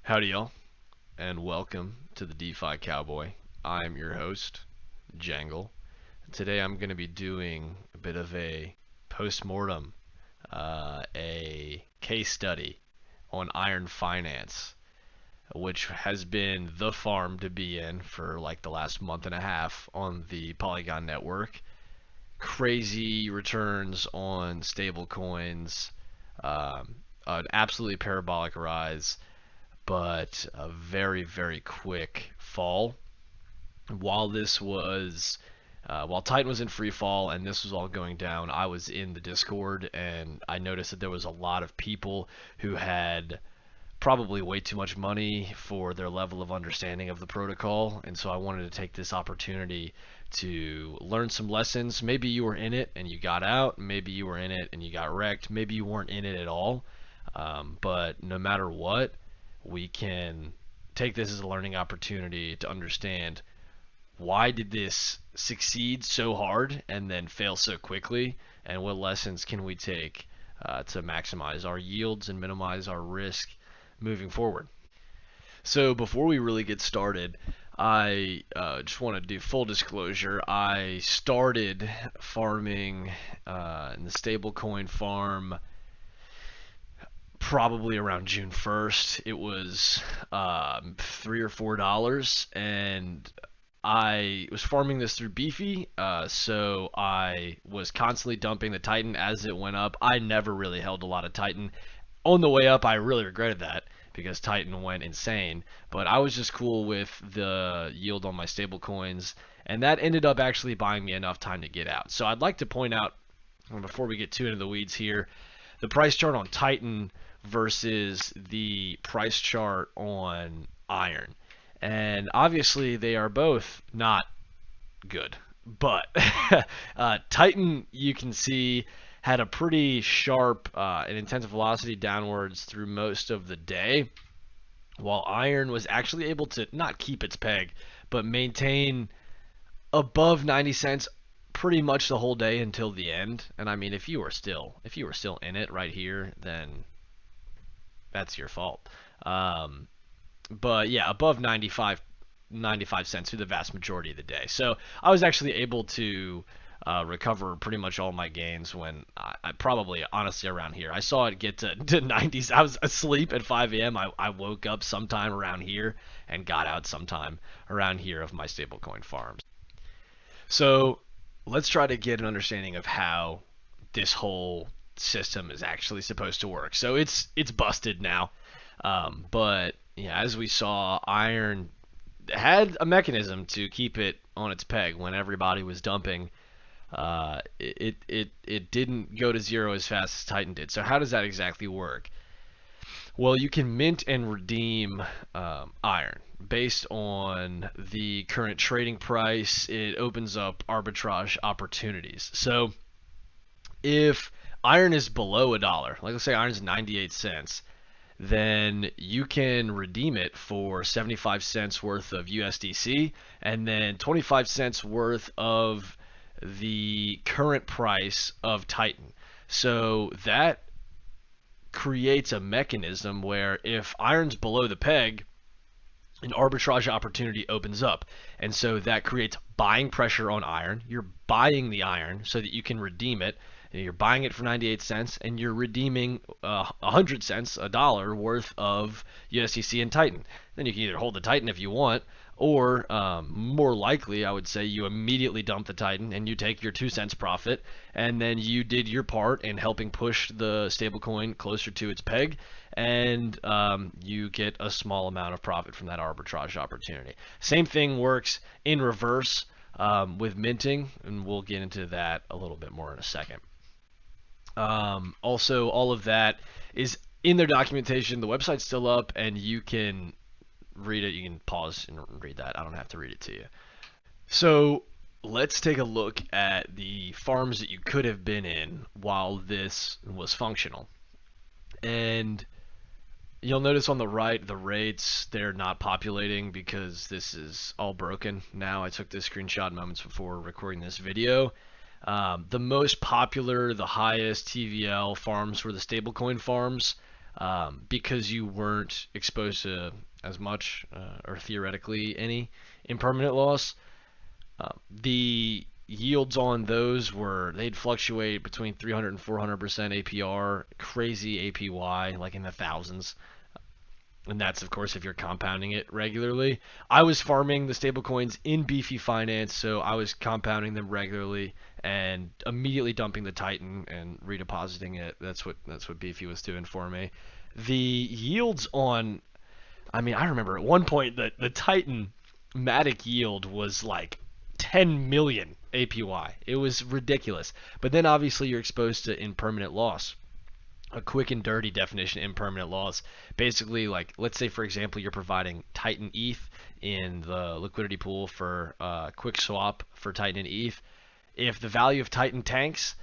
Howdy, y'all, and welcome to the DeFi Cowboy. I'm your host, Jangle. Today I'm going to be doing a bit of a post-mortem, a case study on Iron Finance, which has been the farm to be in for like the last month and a half on the Polygon network. Crazy returns on stablecoins, an absolutely parabolic rise, but a very, very quick fall. While this was, while Titan was in free fall and this was all going down, I was in the Discord and I noticed that there was a lot of people who had probably way too much money for their level of understanding of the protocol, and so I wanted to take this opportunity to learn some lessons. Maybe you were in it and you got out, maybe you were in it and you got wrecked, maybe you weren't in it at all, but no matter what, we can take this as a learning opportunity to understand why did this succeed so hard and then fail so quickly, and what lessons can we take to maximize our yields and minimize our risk moving forward. So before we really get started, I just want to do full disclosure. I started farming in the stablecoin farm probably around June 1st. It was $3 or $4, and I was farming this through Beefy, so I was constantly dumping the Titan as it went up. I never really held a lot of Titan. On the way up, I really regretted that because Titan went insane, but I was just cool with the yield on my stable coins, and that ended up actually buying me enough time to get out. So I'd like to point out, before we get too into the weeds here, the price chart on Titan versus the price chart on Iron. And obviously they are both not good, but Titan, you can see, had a pretty sharp and intense velocity downwards through most of the day, while Iron was actually able to not keep its peg, but maintain above 90 cents pretty much the whole day until the end. And I mean, if you were still in it right here, then that's your fault. But yeah, above 95 cents through the vast majority of the day. So I was actually able to recover pretty much all my gains when I probably, honestly, around here. I saw it get to 90s. I was asleep at 5 a.m. I woke up sometime around here and got out sometime around here of my stablecoin farms. So let's try to get an understanding of how this whole system is actually supposed to work. So it's busted now, but yeah, as we saw, Iron had a mechanism to keep it on its peg when everybody was dumping. It didn't go to zero as fast as Titan did. So how does that exactly work? Well, you can mint and redeem Iron based on the current trading price. It opens up arbitrage opportunities. So if Iron is below $1, like let's say Iron's 98 cents, then you can redeem it for 75 cents worth of USDC and then 25 cents worth of the current price of Titan. So that creates a mechanism where if Iron's below the peg, an arbitrage opportunity opens up, and so that creates buying pressure on Iron. You're buying the Iron so that you can redeem it, and you're buying it for 98 cents and you're redeeming 100 cents, $1 worth of USDC in Titan. Then you can either hold the Titan if you want, or more likely, I would say, you immediately dump the Titan and you take your 2 cents profit, and then you did your part in helping push the stablecoin closer to its peg, and you get a small amount of profit from that arbitrage opportunity. Same thing works in reverse with minting, and we'll get into that a little bit more in a second. Also, all of that is in their documentation. The website's still up, and you can read it. You can pause and read that. I don't have to read it to you. So let's take a look at the farms that you could have been in while this was functional. And you'll notice on the right, the rates, they're not populating because this is all broken now. I took this screenshot moments before recording this video. The most popular, the highest TVL farms were the stablecoin farms. because you weren't exposed to as much or theoretically any impermanent loss. The yields on those they'd fluctuate between 300 and 400% APR, crazy APY, like in the thousands. And that's, of course, if you're compounding it regularly. I was farming the stablecoins in Beefy Finance, so I was compounding them regularly and immediately dumping the Titan and redepositing it. That's what Beefy was doing for me. The yields on, I mean, I remember at one point that the Titan Matic yield was like 10 million APY. It was ridiculous. But then obviously you're exposed to impermanent loss. A quick and dirty definition of impermanent loss. Basically, like, let's say, for example, you're providing Titan ETH in the liquidity pool for quick swap for Titan and ETH. If the value of Titan tanks,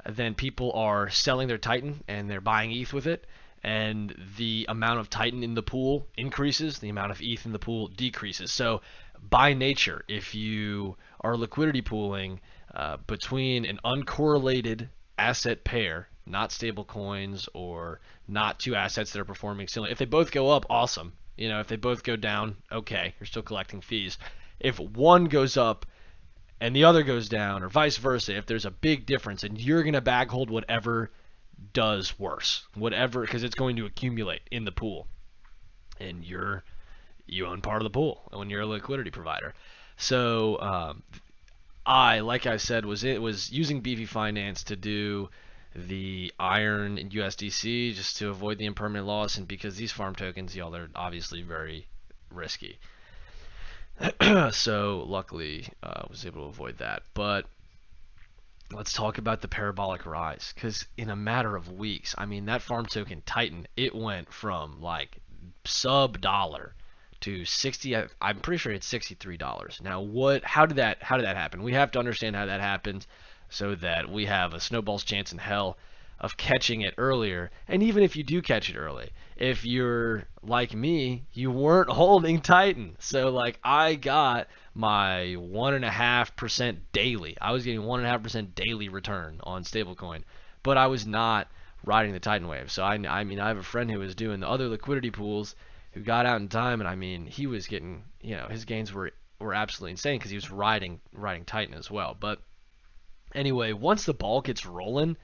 then people are selling their Titan and they're buying ETH with it, and the amount of Titan in the pool increases, the amount of ETH in the pool decreases. So by nature, if you are liquidity pooling between an uncorrelated asset pair, not stable coins or not two assets that are performing similarly, if they both go up, awesome. If they both go down, okay, you're still collecting fees. If one goes up and the other goes down, or vice versa, if there's a big difference, and you're going to bag hold whatever does worse, whatever, because it's going to accumulate in the pool, and you own part of the pool when you're a liquidity provider. So like I said, was using BV Finance to do the iron and USDC just to avoid the impermanent loss, and because these farm tokens, y'all, they're obviously very risky. So luckily, I was able to avoid that. But let's talk about the parabolic rise, because in a matter of weeks, I mean, that farm token Titan, it went from like sub dollar to 60. I'm pretty sure it's $63. Now, how did that happen? We have to understand how that happened so that we have a snowball's chance in hell of catching it earlier. And even if you do catch it early, if you're like me, you weren't holding Titan. So like, I got my 1.5% daily. I was getting 1.5% daily return on stablecoin, but I was not riding the Titan wave. So I mean, I have a friend who was doing the other liquidity pools who got out in time, and I mean, he was getting, his gains were absolutely insane because he was riding Titan as well. But anyway, once the ball gets rolling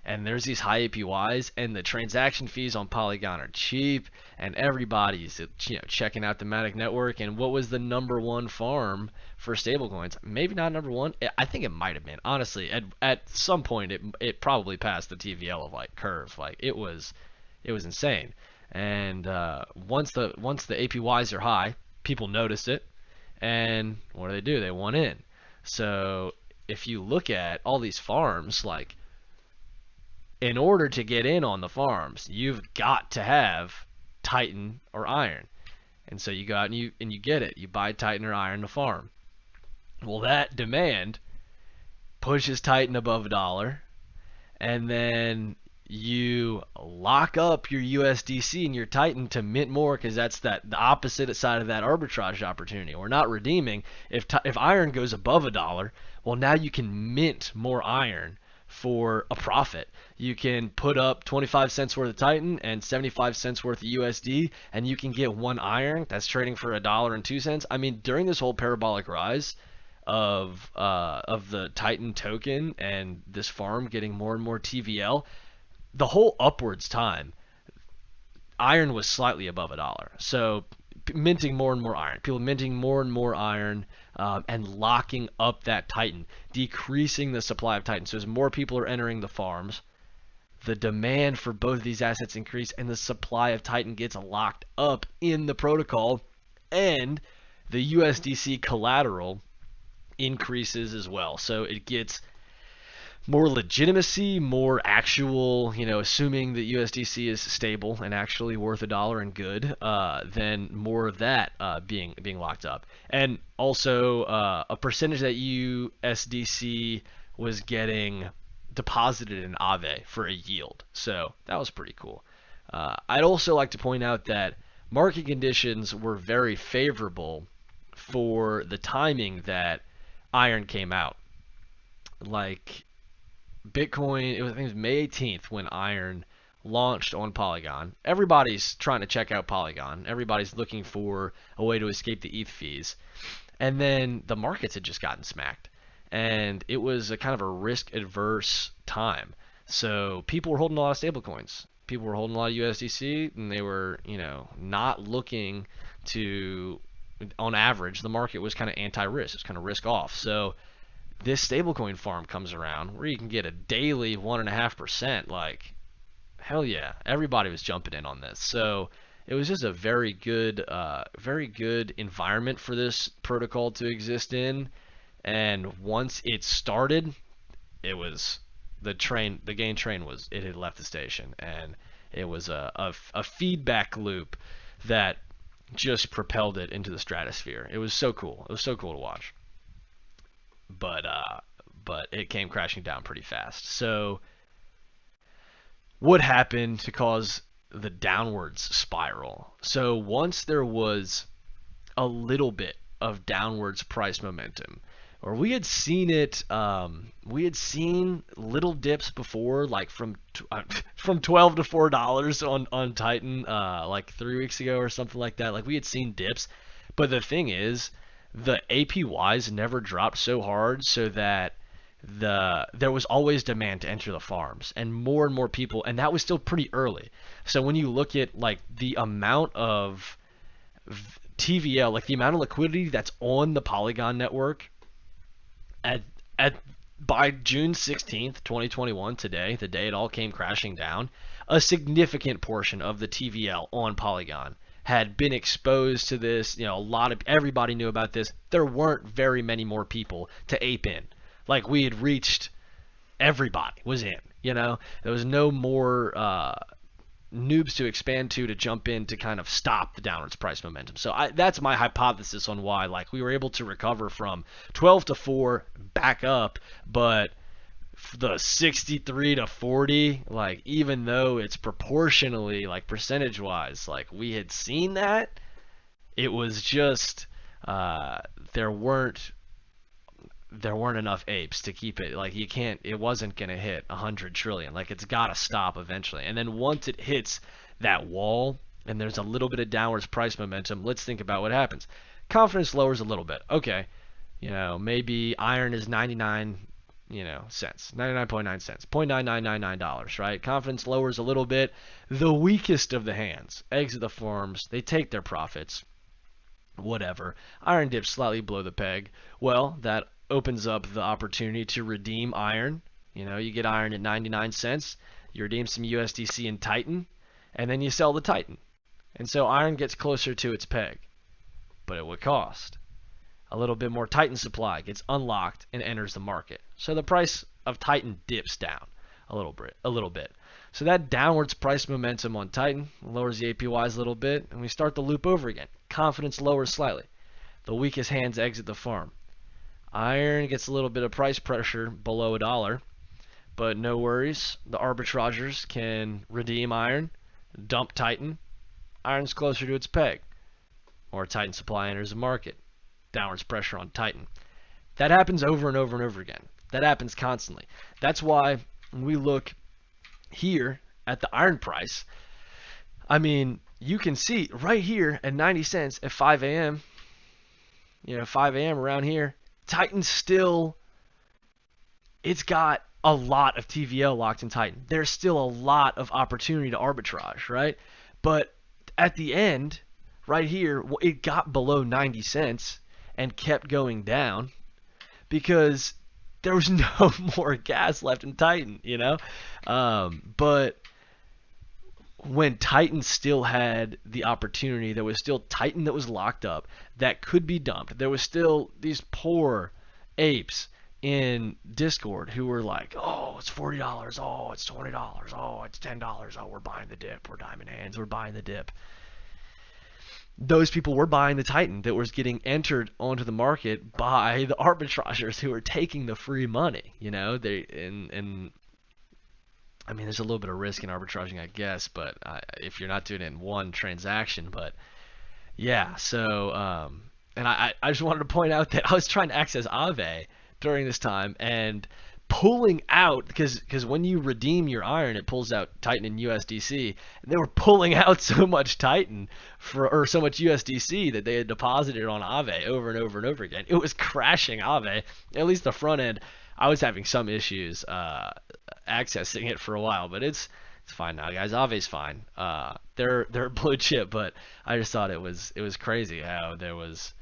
and there's these high APYs and the transaction fees on Polygon are cheap and everybody's checking out the Matic network, and what was the number one farm for stablecoins? Maybe not number one. I think it might have been. Honestly, at some point it probably passed the TVL of like Curve. Like it was insane. And once the APYs are high, people notice it, and what do? They want in. So if you look at all these farms, like, in order to get in on the farms, you've got to have Titan or Iron. And so you go out and you get it. You buy Titan or Iron to farm. Well, that demand pushes Titan above $1, and then you lock up your USDC and your Titan to mint more, because that's the opposite side of that arbitrage opportunity. We're not redeeming. If Iron goes above $1, well, now you can mint more Iron for a profit. You can put up 25 cents worth of Titan and 75 cents worth of USD, and you can get one Iron that's trading for $1.02. I mean, during this whole parabolic rise of the Titan token and this farm getting more and more TVL, the whole upwards time, Iron was slightly above $1. So minting more and more Iron, people minting more and more Iron, and locking up that Titan, decreasing the supply of Titan. So as more people are entering the farms, the demand for both of these assets increase, and the supply of Titan gets locked up in the protocol, and the USDC collateral increases as well. So it gets more legitimacy, more actual, assuming that USDC is stable and actually worth $1 and good, then more of that being locked up. And also a percentage that USDC was getting deposited in Aave for a yield. So that was pretty cool. I'd also like to point out that market conditions were very favorable for the timing that Iron came out. Like, Bitcoin, I think it was May 18th when Iron launched on Polygon. Everybody's trying to check out Polygon. Everybody's looking for a way to escape the ETH fees. And then the markets had just gotten smacked. And it was a kind of a risk adverse time. So people were holding a lot of stablecoins. People were holding a lot of USDC, and they were, not looking to, on average, the market was kind of anti-risk. It was kind of risk off. So this stablecoin farm comes around where you can get a daily 1.5%. Like, hell yeah, everybody was jumping in on this. So it was just a very good environment for this protocol to exist in. And once it started, it was the gain train it had left the station, and it was a feedback loop that just propelled it into the stratosphere. It was so cool. It was so cool to watch. But it came crashing down pretty fast. So what happened to cause the downwards spiral? So once there was a little bit of downwards price momentum, or we had seen little dips before, like from 12 to $4 on Titan, like 3 weeks ago or something like that. Like, we had seen dips, but the thing is, the APYs never dropped so hard, so that there was always demand to enter the farms, and more people, and that was still pretty early. So when you look at like the amount of TVL, like the amount of liquidity that's on the Polygon network, by June 16th, 2021, today, the day it all came crashing down, a significant portion of the TVL on Polygon had been exposed to this. Everybody knew about this. There weren't very many more people to ape in. Like, we had reached, everybody was in. There was no more noobs to expand to jump in to kind of stop the downwards price momentum. So that's my hypothesis on why, like, we were able to recover from 12 to 4 back up, but the 63 to 40, like, even though it's proportionally, like, percentage wise, like, we had seen that, it was just there weren't enough apes to keep it. Like, it wasn't going to hit 100 trillion. Like, it's got to stop eventually. And then once it hits that wall and there's a little bit of downwards price momentum, let's think about what happens. Confidence lowers a little bit. Okay, maybe iron is 99 cents, 99.9 cents, $0.9999, right? Confidence lowers a little bit. The weakest of the hands exit the farms. They take their profits. Whatever. Iron dips slightly below the peg. Well, that opens up the opportunity to redeem iron. You get iron at 99 cents, you redeem some USDC in Titan, and then you sell the Titan. And so iron gets closer to its peg. But at what cost? A little bit more Titan supply gets unlocked and enters the market. So the price of Titan dips down a little bit. So that downwards price momentum on Titan lowers the APYs a little bit, and we start the loop over again. Confidence lowers slightly. The weakest hands exit the farm. Iron gets a little bit of price pressure below $1, but no worries. The arbitragers can redeem iron, dump Titan. Iron's closer to its peg. More Titan supply enters the market. Downwards pressure on Titan. That happens over and over and over again. That happens constantly. That's why when we look here at the iron price, I mean, you can see right here at 90 cents at 5 a.m., 5 a.m. around here, Titan's still, it's got a lot of TVL locked in Titan. There's still a lot of opportunity to arbitrage, right? But at the end, right here, it got below 90 cents and kept going down because there was no more gas left in Titan, But when Titan still had the opportunity, there was still Titan that was locked up that could be dumped. There was still these poor apes in Discord who were like, oh, it's $40, oh, it's $20, oh, it's $10, oh, we're buying the dip, we're diamond hands, we're buying the dip. Those people were buying the Titan that was getting entered onto the market by the arbitragers who were taking the free money. I mean, there's a little bit of risk in arbitraging, I guess, but if you're not doing it in one transaction. But yeah, so and I just wanted to point out that I was trying to access Aave during this time, and pulling out because when you redeem your iron, it pulls out Titan and USDC. And they were pulling out so much Titan or so much USDC that they had deposited on Aave over and over and over again. It was crashing Aave. At least the front end, I was having some issues accessing it for a while, but it's fine now, guys. Aave's fine. They're blue chip, but I just thought it was crazy how there was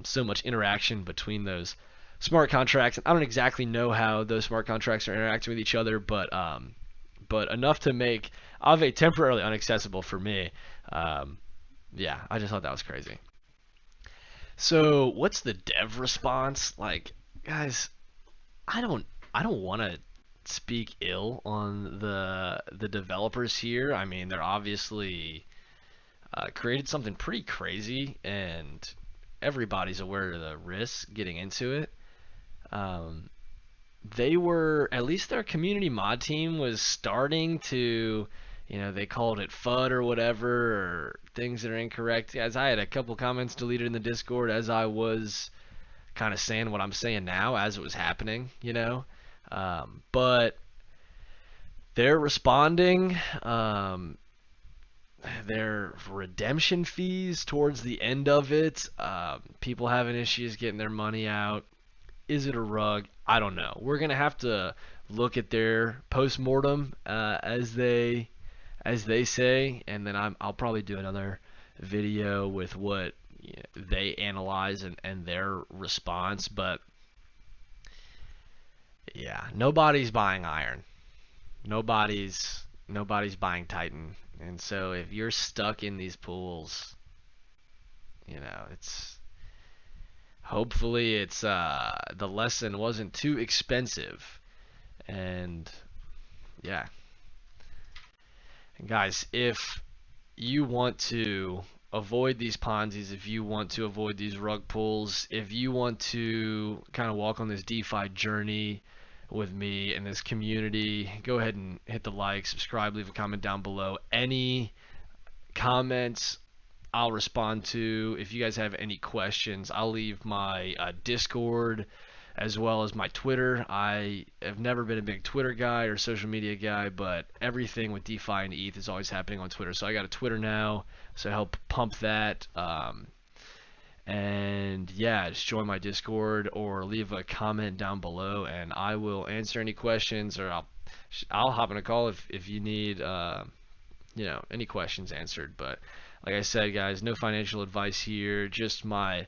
so much interaction between those smart contracts. I don't exactly know how those smart contracts are interacting with each other, but enough to make Aave temporarily inaccessible for me. Yeah, I just thought that was crazy. So what's the dev response? Like, guys, I don't want to speak ill on the developers here. I mean, they're obviously created something pretty crazy, and everybody's aware of the risks getting into it. They were, at least their community mod team was starting to, they called it FUD or whatever, or things that are incorrect. As I had a couple comments deleted in the Discord as I was kind of saying what I'm saying now as it was happening, but they're responding. Their redemption fees towards the end of it, people having issues getting their money out. Is it a rug? I don't know. We're gonna have to look at their post-mortem, as they say, and then I'll probably do another video with what they analyze and their response. But yeah, nobody's buying iron. Nobody's buying Titan. And so if you're stuck in these pools, it's hopefully it's the lesson wasn't too expensive. And yeah. And guys, if you want to avoid these Ponzi's, if you want to avoid these rug pulls, if you want to kind of walk on this DeFi journey with me and this community, go ahead and hit the like, subscribe, leave a comment down below. Any comments I'll respond to. If you guys have any questions, I'll leave my Discord as well as my Twitter. I have never been a big Twitter guy or social media guy, but everything with DeFi and ETH is always happening on Twitter. So I got a Twitter now, so help pump that. And yeah, just join my Discord or leave a comment down below, and I will answer any questions, or I'll hop in a call if you need any questions answered. But like I said, guys, no financial advice here, just my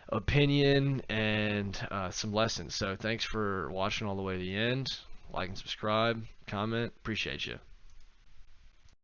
opinion and some lessons. So thanks for watching all the way to the end. Like and subscribe, comment, appreciate you.